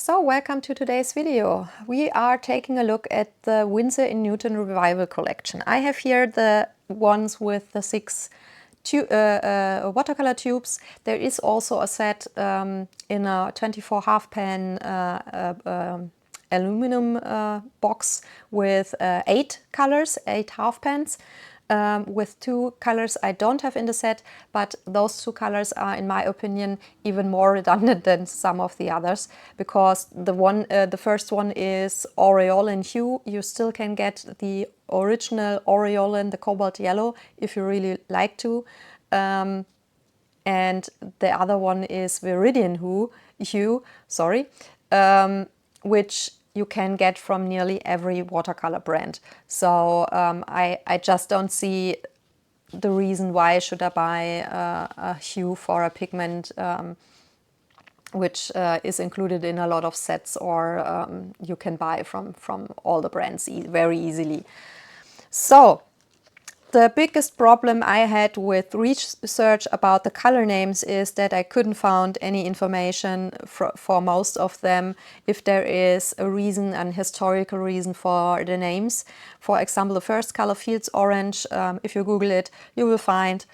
So welcome to today's video. We are taking a look at the Winsor Newton Revival collection. I have here the ones with the 6 watercolor tubes. There is also a set in a 24 half pan aluminum box with 8 colors, 8 half pans. With 2 colors I don't have in the set, but those 2 colors are, in my opinion, even more redundant than some of the others, because the first one is aureolin hue. You still can get the original aureolin, the cobalt yellow, if you really like to, and the other one is viridian hue, which you can get from nearly every watercolor brand. So I just don't see the reason why should I buy a hue for a pigment which is included in a lot of sets, or you can buy from all the brands very easily. So the biggest problem I had with research about the color names is that I couldn't find any information for most of them if there is a reason, an historical reason for the names. For example, the first color, Fields Orange, if you Google it, you will find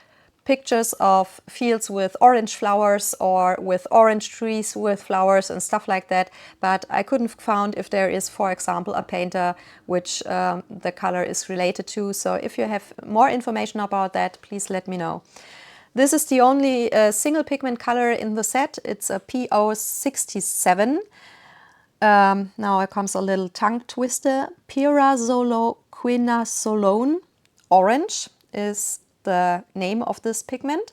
pictures of fields with orange flowers or with orange trees with flowers and stuff like that, but I couldn't find if there is, for example, a painter which the color is related to. So if you have more information about that, please let me know. This is the only single pigment color in the set. It's a PO67. Now here comes a little tongue twister. Pyrazoloquinasolone Orange is the name of this pigment.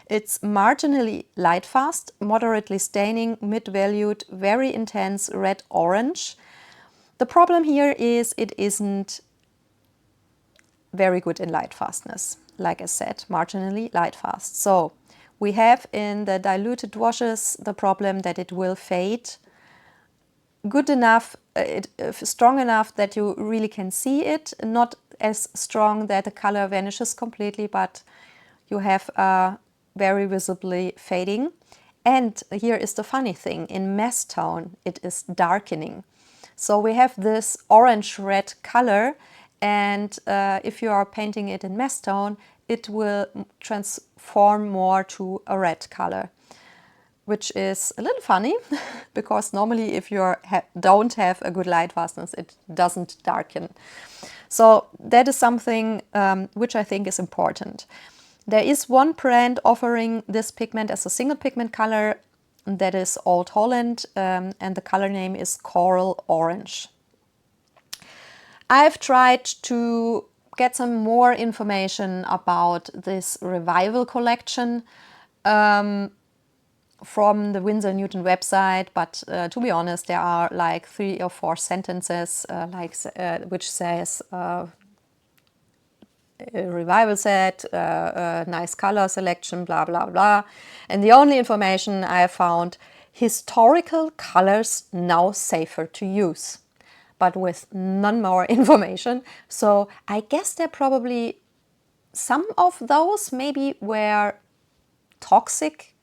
It's marginally light fast, moderately staining, mid-valued, very intense red-orange. The problem here is it isn't very good in light fastness. Like I said, marginally light fast. So we have in the diluted washes the problem that it will fade good enough, strong enough that you really can see it, not as strong that the color vanishes completely, but you have very visibly fading. And here is the funny thing, in mess tone it is darkening. So we have this orange-red color, and if you are painting it in mess tone, it will transform more to a red color, which is a little funny because normally if you don't have a good light fastness, it doesn't darken. So that is something which I think is important. There is one brand offering this pigment as a single pigment color, that is Old Holland, and the color name is Coral Orange. I've tried to get some more information about this Revival collection from the Winsor Newton website, but to be honest, there are like 3 or 4 sentences which says a revival set, nice color selection, blah blah blah. And the only information I found: historical colors now safer to use, but with none more information. So I guess there probably some of those maybe were toxic,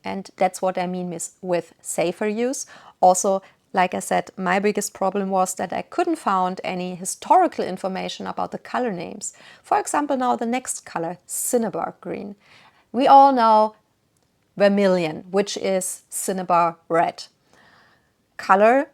and that's what I mean with safer use. Also, like I said, my biggest problem was that I couldn't find any historical information about the color names. For example, now the next color, Cinnabar green. We all know vermilion, which is Cinnabar red. Color,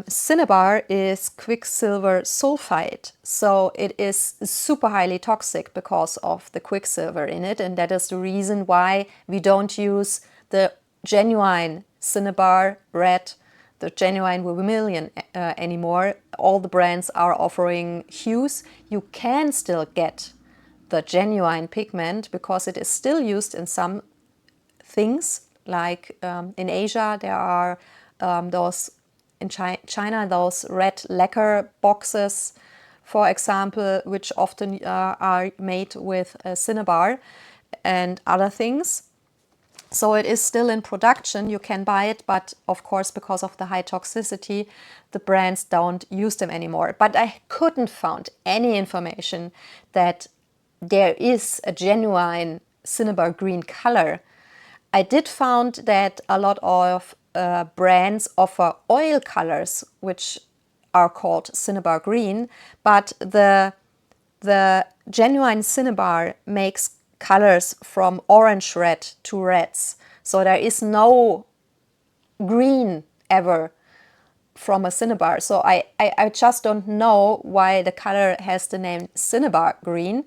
Cinnabar is quicksilver sulfide, so it is super highly toxic because of the quicksilver in it, and that is the reason why we don't use the genuine Cinnabar red, the genuine vermilion anymore. All the brands are offering hues. You can still get the genuine pigment because it is still used in some things, like in Asia there are those, in China, those red lacquer boxes, for example, which often are made with Cinnabar and other things. So it is still in production, you can buy it, but of course because of the high toxicity, the brands don't use them anymore. But I couldn't find any information that there is a genuine Cinnabar green color. I did find that a lot of brands offer oil colors, which are called Cinnabar green, but the genuine Cinnabar makes colors from orange red to reds. So there is no green ever from a Cinnabar. So I just don't know why the color has the name Cinnabar green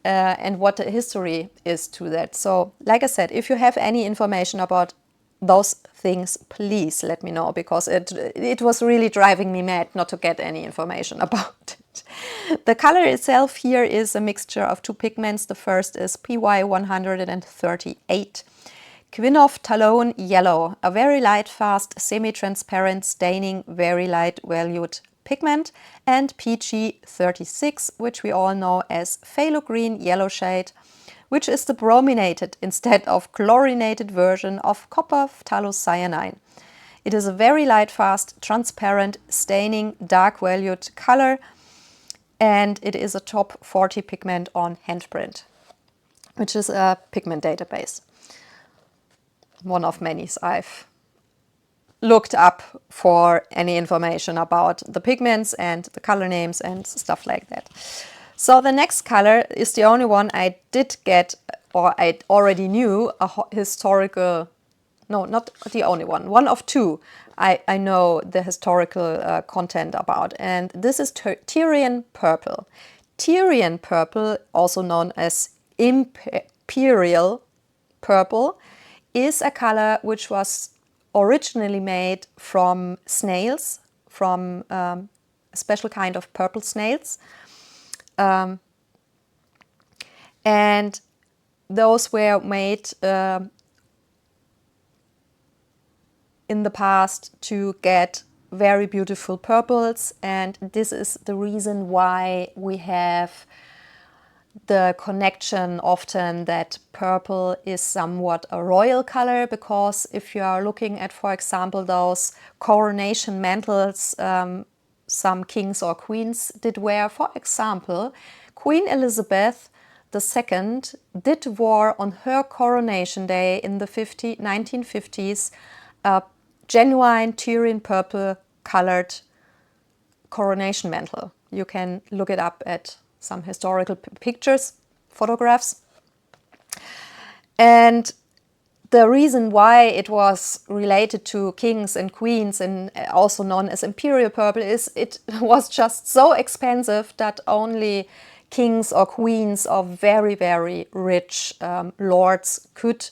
and what the history is to that. So like I said, if you have any information about those things, please let me know, because it was really driving me mad not to get any information about it. The color itself here is a mixture of two pigments. The first is PY 138. Quinov Talon Yellow, a very light, fast, semi-transparent, staining, very light valued pigment, and PG 36, which we all know as phthalo green yellow shade, which is the brominated instead of chlorinated version of copper phthalocyanine. It is a very light, fast, transparent, staining, dark valued color, and it is a top 40 pigment on Handprint, which is a pigment database. One of many I've looked up for any information about the pigments and the color names and stuff like that. So the next color is the only one I did get, or I already knew a historical, no, not the only one of two I know the historical content about, and this is Tyrian purple. Tyrian purple, also known as imperial purple, is a color which was originally made from snails, from a special kind of purple snails. And those were made in the past to get very beautiful purples, and this is the reason why we have the connection often that purple is somewhat a royal color, because if you are looking at, for example, those coronation mantles some kings or queens did wear, for example, Queen Elizabeth II did wear on her coronation day in the 1950s a genuine Tyrian purple colored coronation mantle. You can look it up at some historical pictures, photographs. And the reason why it was related to kings and queens and also known as imperial purple is it was just so expensive that only kings or queens of very, very rich lords could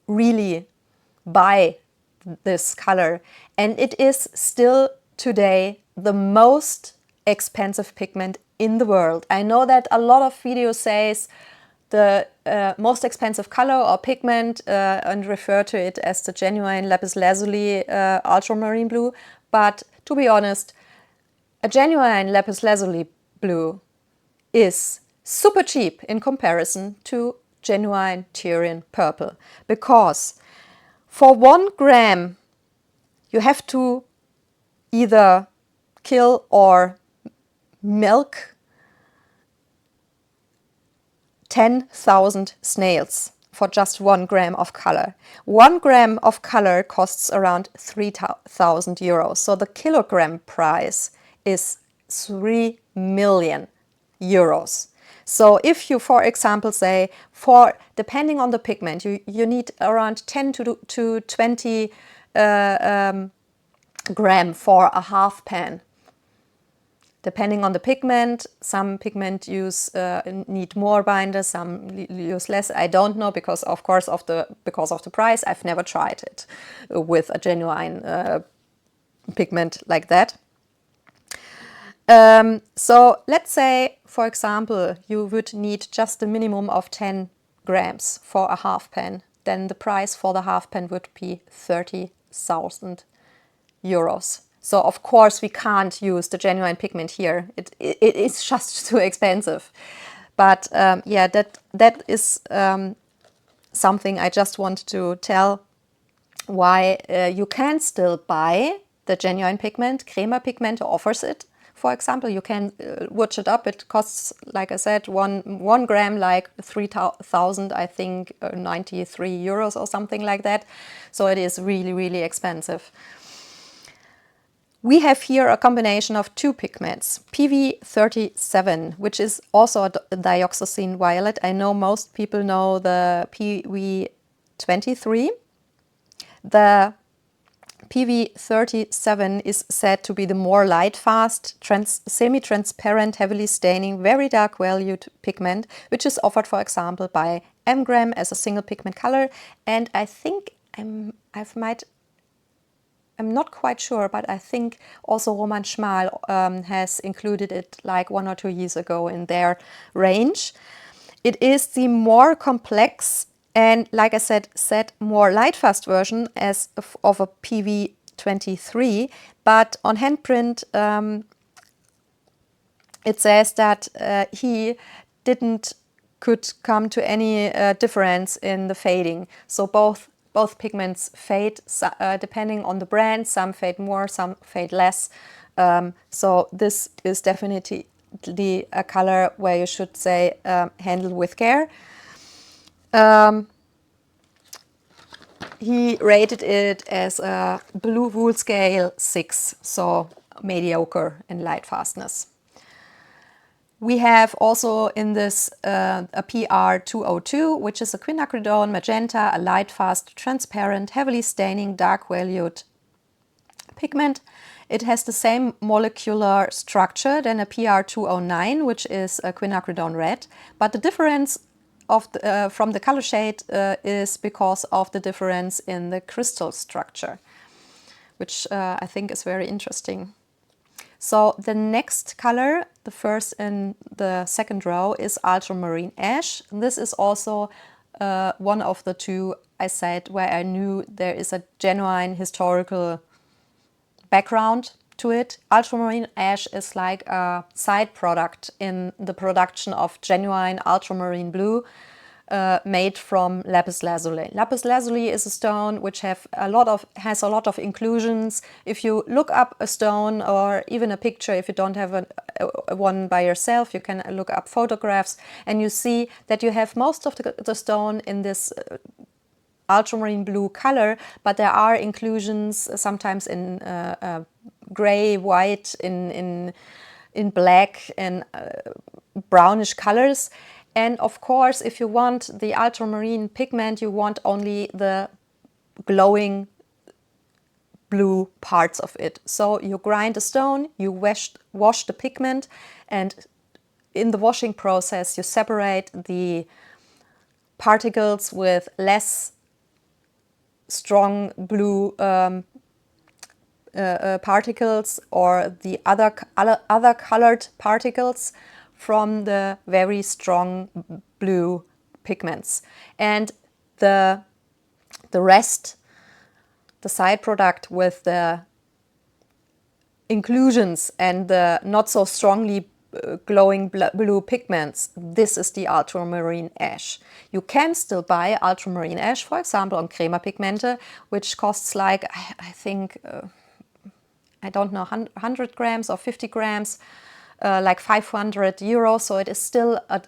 really buy this color. And it is still today the most expensive pigment in the world. I know that a lot of videos says the most expensive color or pigment and refer to it as the genuine lapis lazuli ultramarine blue, but to be honest, a genuine lapis lazuli blue is super cheap in comparison to genuine Tyrian purple, because for 1 gram you have to either kill or milk 10,000 snails for just 1 gram of color. 1 gram of color costs around 3,000 euros. So the kilogram price is 3 million euros. So if you, for example, say, depending on the pigment, you need around 10 to 20 gram for a half pan. Depending on the pigment, some pigment need more binders, some use less. I don't know, because of course because of the price. I've never tried it with a genuine pigment like that. So let's say, for example, you would need just a minimum of 10 grams for a half pan. Then the price for the half pan would be 30,000 euros. So of course we can't use the genuine pigment here. It is just too expensive. But yeah, that is something I just wanted to tell, why you can still buy the genuine pigment. Crema Pigmente offers it for example. You can watch it up. It costs, like I said, one gram like 3,000, I think, 93 euros or something like that. So it is really, really expensive. We have here a combination of two pigments, PV37, which is also a dioxazine violet. I know most people know the PV23. The PV37 is said to be the more light-fast, semi-transparent, heavily staining, very dark valued pigment, which is offered, for example, by Mgram as a single pigment color. And I think I'm not quite sure, but I think also Roman Schmal has included it like 1 or 2 years ago in their range. It is the more complex and, like I said, more light-fast version of a PV23, but on handprint it says that he could come to any difference in the fading. So both pigments fade depending on the brand. Some fade more, some fade less. So this is definitely a color where you should say handle with care. He rated it as a blue wool scale 6, so mediocre in light fastness. We have also in this a PR202, which is a quinacridone magenta, a light, fast, transparent, heavily staining, dark valued pigment. It has the same molecular structure than a PR209, which is a quinacridone red, but the difference from the color shade is because of the difference in the crystal structure, which I think is very interesting. So the next color, the first and the second row, is Ultramarine Ash. This is also one of the two I said where I knew there is a genuine historical background to it. Ultramarine Ash is like a side product in the production of genuine ultramarine blue made from lapis lazuli. Lapis lazuli is a stone which has a lot of inclusions. If you look up a stone or even a picture, if you don't have one by yourself, you can look up photographs and you see that you have most of the stone in this ultramarine blue color, but there are inclusions sometimes in gray, white, in black and brownish colors. And of course, if you want the ultramarine pigment, you want only the glowing blue parts of it. So you grind a stone, you wash the pigment, and in the washing process you separate the particles with less strong blue particles or the other colored particles from the very strong blue pigments. And the rest, the side product with the inclusions and the not so strongly glowing blue pigments, this is the ultramarine ash. You can still buy ultramarine ash, for example, on Crema Pigmente, which costs like, I think, I don't know, 100 grams or 50 grams, like 500 euros. So it is still a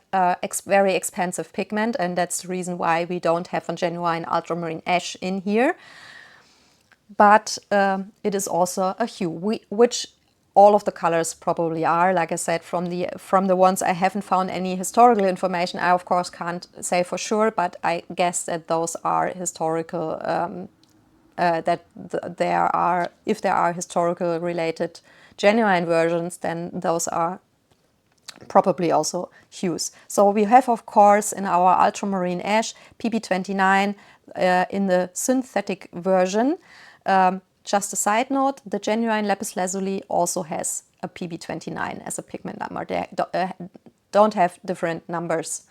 very expensive pigment, and that's the reason why we don't have a genuine ultramarine ash in here. But it is also a hue, which all of the colors probably are. Like I said, from the ones I haven't found any historical information, I of course can't say for sure, but I guess that those are historical, if there are historical related genuine versions, then those are probably also hues. So we have, of course, in our ultramarine ash, PP29 in the synthetic version. Just a side note, the genuine lapis lazuli also has a PB29 as a pigment number. They don't have different numbers.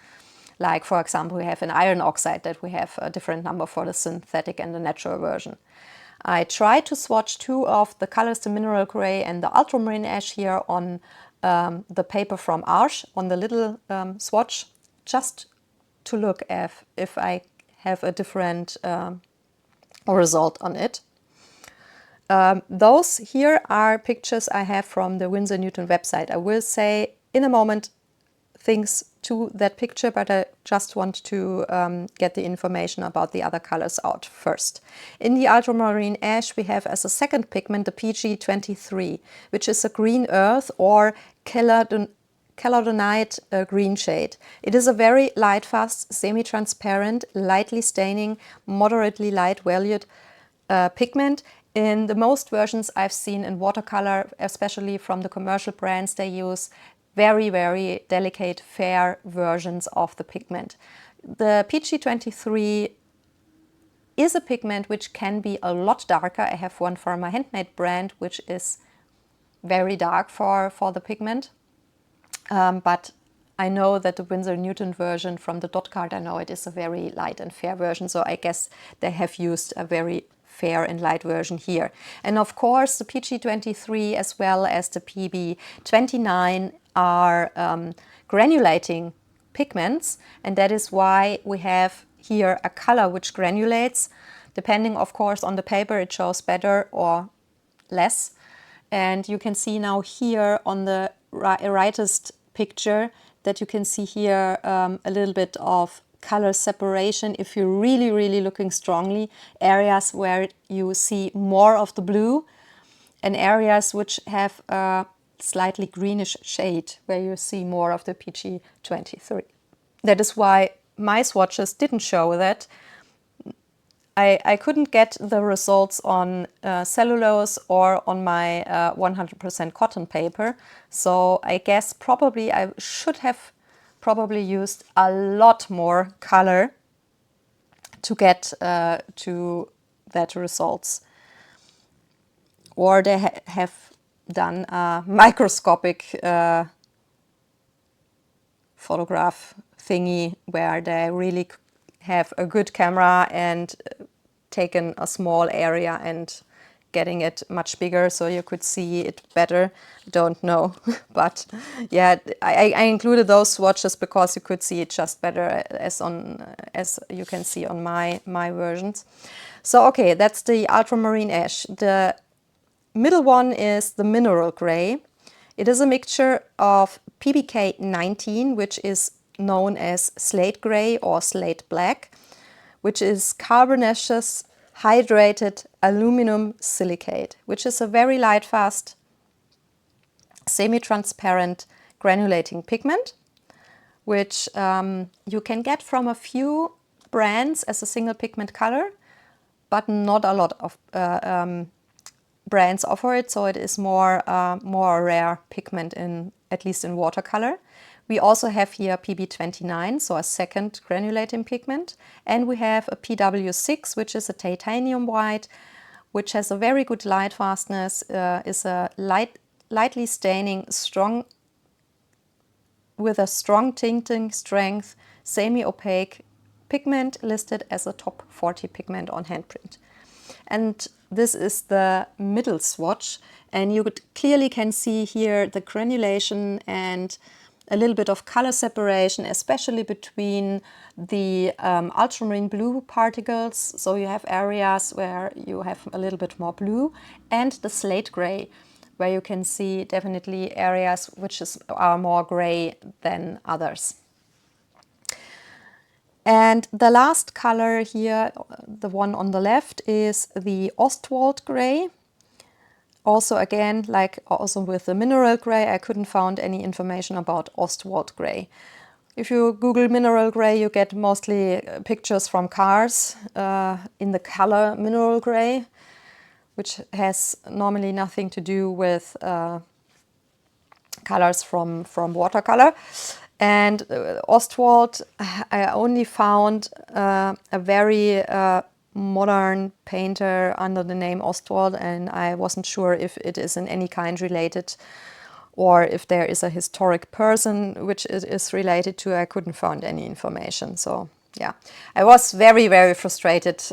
Like, for example, we have an iron oxide that we have a different number for the synthetic and the natural version. I tried to swatch two of the colors, the mineral gray and the ultramarine ash, here on the paper from Arches, on the little swatch, just to look if I have a different result on it. Those here are pictures I have from the Winsor Newton website. I will say in a moment things to that picture, but I just want to get the information about the other colors out first. In the ultramarine ash, we have as a second pigment the PG23, which is a green earth or caledonite green shade. It is a very light fast, semi-transparent, lightly staining, moderately light valued pigment. In the most versions I've seen in watercolor, especially from the commercial brands, they use very, very delicate, fair versions of the pigment. The PG23 is a pigment which can be a lot darker. I have one from a handmade brand which is very dark for the pigment. But I know that the Winsor Newton version from the dot card, I know it is a very light and fair version, so I guess they have used a very fair and light version here. And of course the PG23 as well as the PB29 are granulating pigments, and that is why we have here a color which granulates. Depending of course on the paper, it shows better or less. And you can see now here on the rightest picture that you can see here a little bit of color separation. If you're really looking strongly, areas where you see more of the blue and areas which have a slightly greenish shade where you see more of the PG23. That is why my swatches didn't show that. I couldn't get the results on cellulose or on my 100% cotton paper, so I guess probably I should have probably used a lot more color to get to that results. Or they have done a microscopic photograph thingy where they really have a good camera and taken a small area and getting it much bigger so you could see it better. Don't know. But yeah, I included those swatches because you could see it just better as you can see on my versions. So okay, that's the ultramarine ash. The middle one is the mineral gray. It is a mixture of PBK 19, which is known as slate gray or slate black, which is carbonaceous hydrated aluminum silicate, which is a very light fast semi-transparent granulating pigment, which you can get from a few brands as a single pigment color, but not a lot of brands offer it, so it is more rare pigment, at least in watercolor. We also have here PB29, so a second granulating pigment, and we have a PW6, which is a titanium white, which has a very good light fastness, is a lightly staining, with a strong tinting strength, semi-opaque pigment, listed as a top 40 pigment on handprint. And this is the middle swatch, and you clearly can see here the granulation and a little bit of color separation, especially between the ultramarine blue particles. So you have areas where you have a little bit more blue, and the slate gray, where you can see definitely areas which are more gray than others. And the last color here, the one on the left, is the Ostwald gray. Also again, like also with the mineral gray, I couldn't find any information about Ostwald gray. If you Google mineral gray, you get mostly pictures from cars in the color mineral gray, which has normally nothing to do with colors from watercolor. And Ostwald, I only found a very modern painter under the name Ostwald, and I wasn't sure if it is in any kind related or if there is a historic person which it is related to. I couldn't find any information. So yeah, I was very frustrated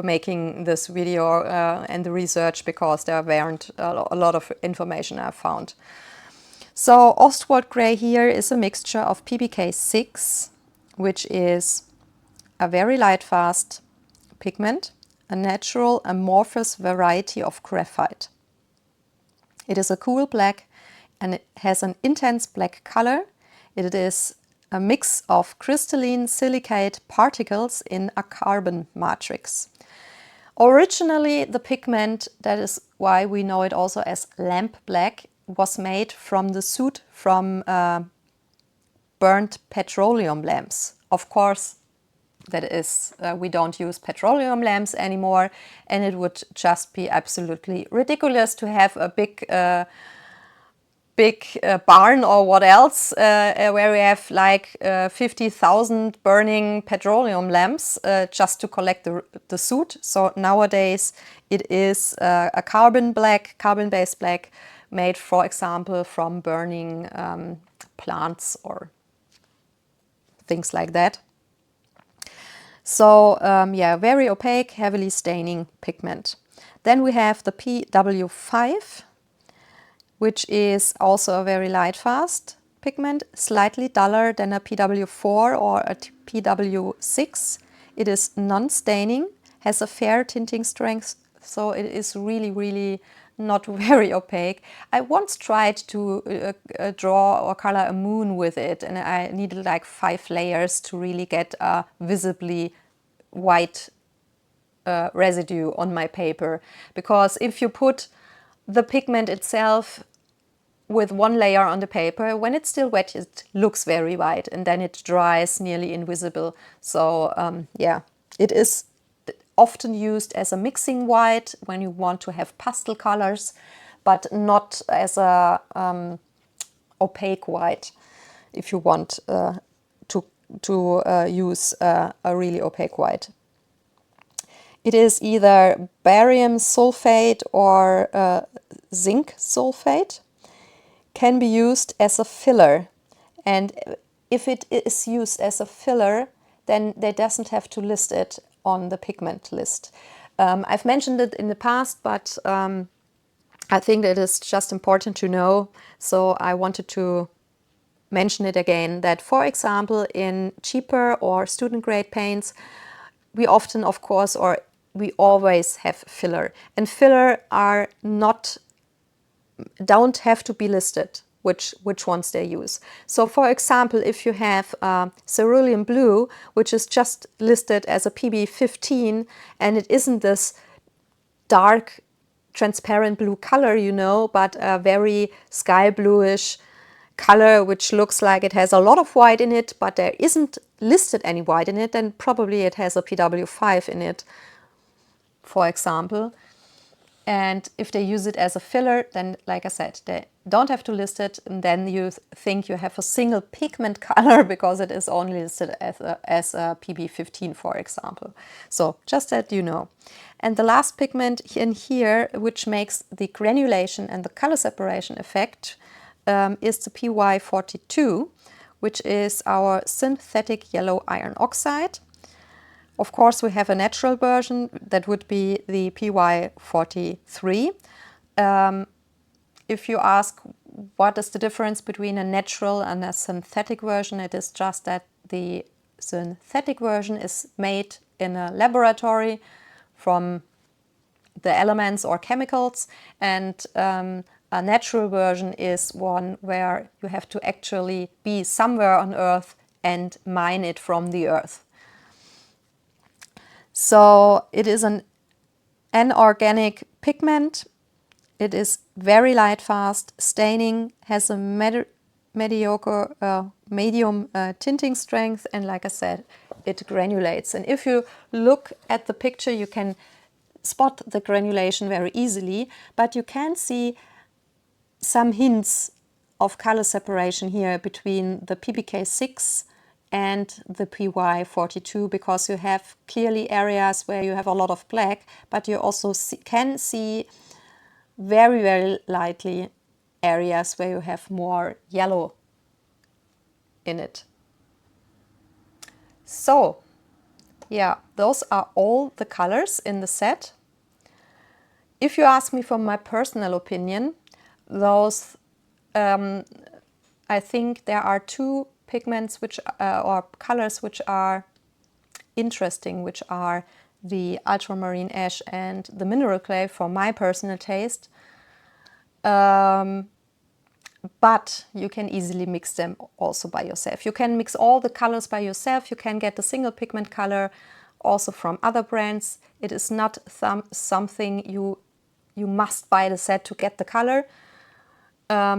making this video and the research, because there weren't a lot of information I found. So Ostwald gray here is a mixture of PBK 6, which is a very light fast pigment, a natural amorphous variety of graphite. It is a cool black and it has an intense black color. It is a mix of crystalline silicate particles in a carbon matrix. Originally, the pigment, that is why we know it also as lamp black, was made from the soot from burnt petroleum lamps. Of course, that is, we don't use petroleum lamps anymore, and it would just be absolutely ridiculous to have a big barn or what else where we have like 50,000 burning petroleum lamps just to collect the soot. So nowadays it is a carbon-based black made, for example, from burning plants or things like that. So yeah, very opaque, heavily staining pigment. Then we have the PW5, which is also a very light fast pigment, slightly duller than a PW4 or a PW6. It is non-staining, has a fair tinting strength, so it is really not very opaque. I once tried to draw or color a moon with it, and I needed like 5 layers to really get a visibly white residue on my paper. Because if you put the pigment itself with 1 layer on the paper, when it's still wet, it looks very white, and then it dries nearly invisible. So yeah, it is often used as a mixing white when you want to have pastel colors, but not as a opaque white if you want to use a really opaque white. It is either barium sulfate or zinc sulfate. Can be used as a filler, and if it is used as a filler, then they doesn't have to list it on the pigment list. I've mentioned it in the past, but I think it is just important to know, so I wanted to mention it again, that for example in cheaper or student grade paints we often, of course, or we always have filler, and filler are don't have to be listed which ones they use. So for example, if you have cerulean blue, which is just listed as a PB15, and it isn't this dark transparent blue color, you know, but a very sky bluish color which looks like it has a lot of white in it, but there isn't listed any white in it, then probably it has a PW5 in it, for example. And if they use it as a filler, then, like I said, they don't have to list it, and then you think you have a single pigment color because it is only listed as a PB15, for example. So just that you know. And the last pigment in here, which makes the granulation and the color separation effect, is the PY42, which is our synthetic yellow iron oxide. Of course, we have a natural version that would be the PY43. If you ask what is the difference between a natural and a synthetic version, it is just that the synthetic version is made in a laboratory from the elements or chemicals, and a natural version is one where you have to actually be somewhere on Earth and mine it from the Earth. So it is an anorganic pigment. It is very light fast, staining, has a medium tinting strength, and like I said, it granulates. And if you look at the picture, you can spot the granulation very easily, but you can see some hints of color separation here between the PBK6 and the PY42, because you have clearly areas where you have a lot of black, but you also can see very lightly areas where you have more yellow in it. So yeah, those are all the colors in the set. If you ask me for my personal opinion, those I think there are 2 pigments which or colors which are interesting, which are the ultramarine ash and the mineral clay for my personal taste. But you can easily mix them also by yourself. You can mix all the colors by yourself. You can get the single pigment color also from other brands. It is not something you must buy the set to get the color.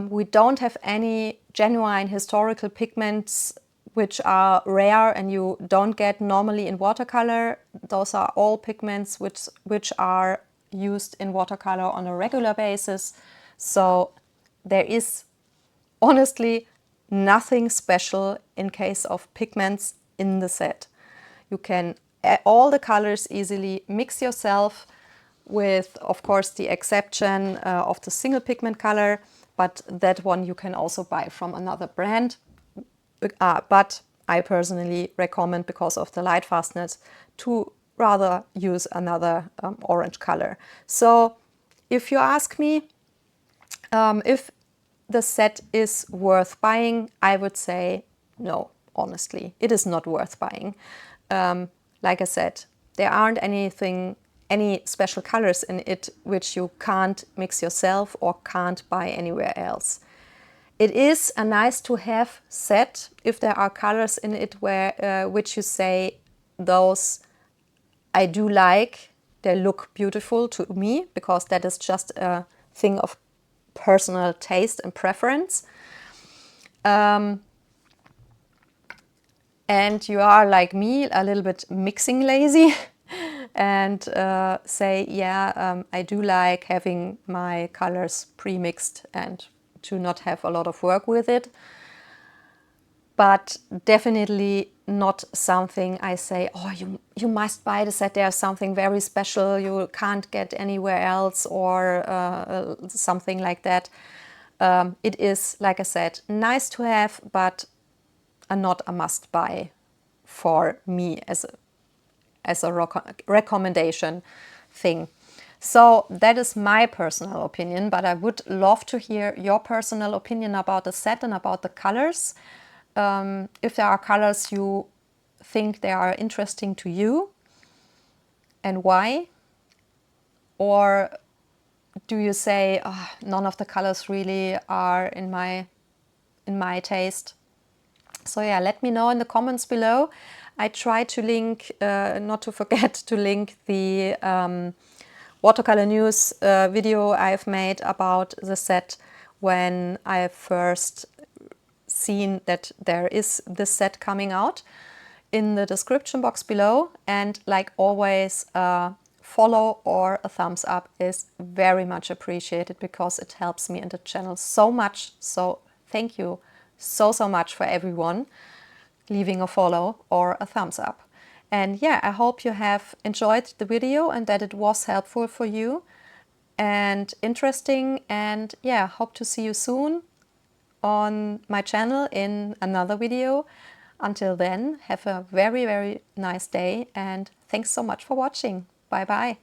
We don't have any genuine historical pigments which are rare and you don't get normally in watercolor. Those are all pigments which are used in watercolor on a regular basis. So there is honestly nothing special in case of pigments in the set. You can add all the colors easily mix yourself, with of course the exception of the single pigment color, but that one you can also buy from another brand. But I personally recommend, because of the light fastness, to rather use another orange color. So if you ask me if the set is worth buying, I would say no, honestly. It is not worth buying. Like I said, there aren't any special colors in it which you can't mix yourself or can't buy anywhere else. It is a nice to have set if there are colors in it which you say, those I do like, they look beautiful to me, because that is just a thing of personal taste and preference. And you are like me, a little bit mixing lazy and say, yeah, I do like having my colors pre-mixed and to not have a lot of work with it. But definitely not something I say, oh, you must buy the set, there's something very special you can't get anywhere else, or something like that. It is, like I said, nice to have, but not a must buy for me as a recommendation thing. So that is my personal opinion, but I would love to hear your personal opinion about the set and about the colors. If there are colors you think they are interesting to you, and why? Or do you say, oh, none of the colors really are in my taste? So yeah, let me know in the comments below. I try to link, not to forget to link the watercolor news video I've made about the set when I first seen that there is this set coming out, in the description box below. And like always, follow or a thumbs up is very much appreciated, because it helps me and the channel so much. So thank you so much for everyone leaving a follow or a thumbs up. And yeah, I hope you have enjoyed the video and that it was helpful for you and interesting. And yeah, hope to see you soon on my channel in another video. Until then, have a very nice day, and thanks so much for watching. Bye bye.